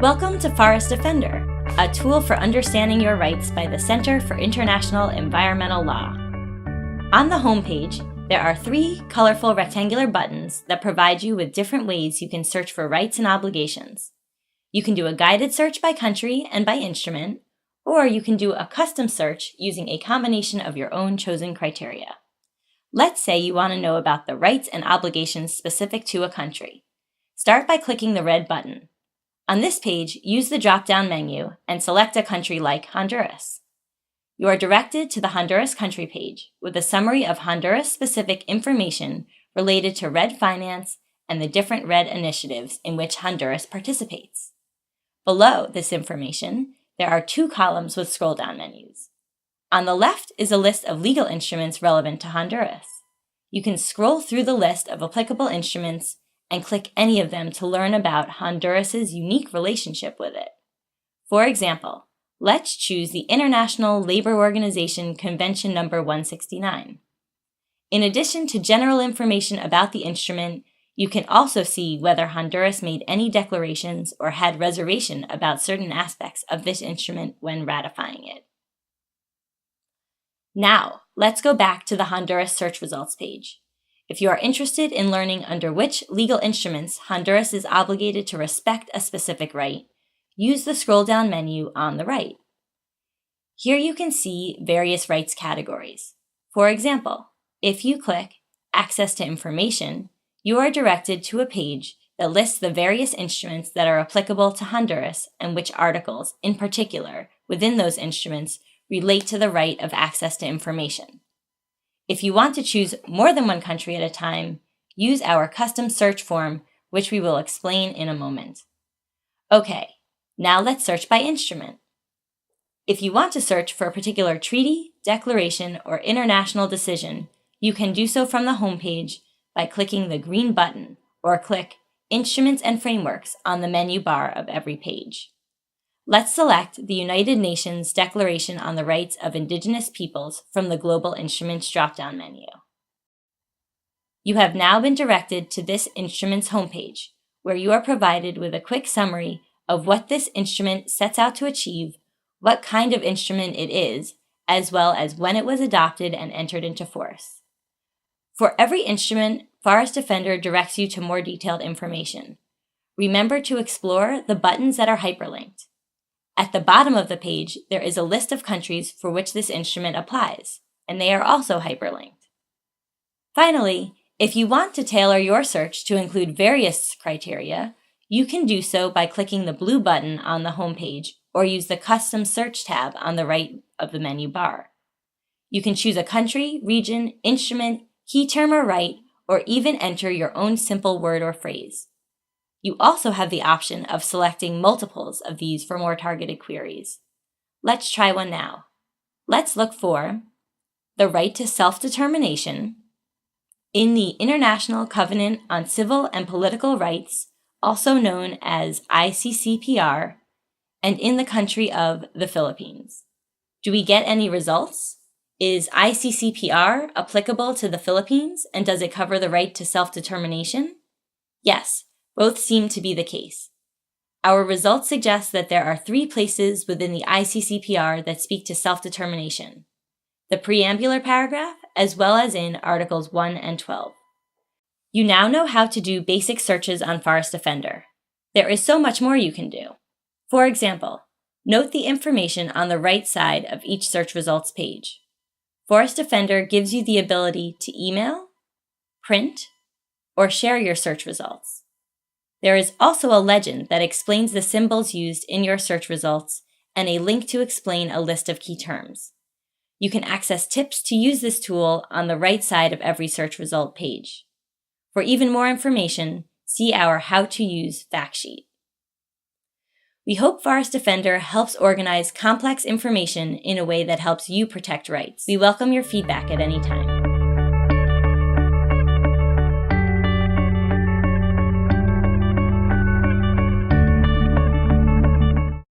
Welcome to Forest Defender, a tool for understanding your rights by the Center for International Environmental Law. On the homepage, there are 3 colorful rectangular buttons that provide you with different ways you can search for rights and obligations. You can do a guided search by country and by instrument, or you can do a custom search using a combination of your own chosen criteria. Let's say you want to know about the rights and obligations specific to a country. Start by clicking the red button. On this page, use the drop-down menu and select a country like Honduras. You are directed to the Honduras country page with a summary of Honduras-specific information related to RED finance and the different RED initiatives in which Honduras participates. Below this information, there are 2 columns with scroll-down menus. On the left is a list of legal instruments relevant to Honduras. You can scroll through the list of applicable instruments and click any of them to learn about Honduras's unique relationship with it. For example, let's choose the International Labor Organization Convention Number 169. In addition to general information about the instrument, you can also see whether Honduras made any declarations or had reservation about certain aspects of this instrument when ratifying it. Now, let's go back to the Honduras search results page. If you are interested in learning under which legal instruments Honduras is obligated to respect a specific right, use the scroll-down menu on the right. Here you can see various rights categories. For example, if you click Access to Information, you are directed to a page that lists the various instruments that are applicable to Honduras and which articles, in particular, within those instruments relate to the right of access to information. If you want to choose more than one country at a time, use our custom search form, which we will explain in a moment. Okay, now let's search by instrument. If you want to search for a particular treaty, declaration, or international decision, you can do so from the homepage by clicking the green button or click Instruments and Frameworks on the menu bar of every page. Let's select the United Nations Declaration on the Rights of Indigenous Peoples from the Global Instruments drop-down menu. You have now been directed to this instrument's homepage, where you are provided with a quick summary of what this instrument sets out to achieve, what kind of instrument it is, as well as when it was adopted and entered into force. For every instrument, Forest Defender directs you to more detailed information. Remember to explore the buttons that are hyperlinked. At the bottom of the page, there is a list of countries for which this instrument applies, and they are also hyperlinked. Finally, if you want to tailor your search to include various criteria, you can do so by clicking the blue button on the homepage or use the Custom Search tab on the right of the menu bar. You can choose a country, region, instrument, key term or right, or even enter your own simple word or phrase. You also have the option of selecting multiples of these for more targeted queries. Let's try one now. Let's look for the right to self-determination in the International Covenant on Civil and Political Rights, also known as ICCPR, and in the country of the Philippines. Do we get any results? Is ICCPR applicable to the Philippines, and does it cover the right to self-determination? Yes. Both seem to be the case. Our results suggest that there are 3 places within the ICCPR that speak to self-determination: the preambular paragraph, as well as in Articles 1 and 12. You now know how to do basic searches on Forest Defender. There is so much more you can do. For example, note the information on the right side of each search results page. Forest Defender gives you the ability to email, print, or share your search results. There is also a legend that explains the symbols used in your search results and a link to explain a list of key terms. You can access tips to use this tool on the right side of every search result page. For even more information, see our How to Use fact sheet. We hope Forest Defender helps organize complex information in a way that helps you protect rights. We welcome your feedback at any time.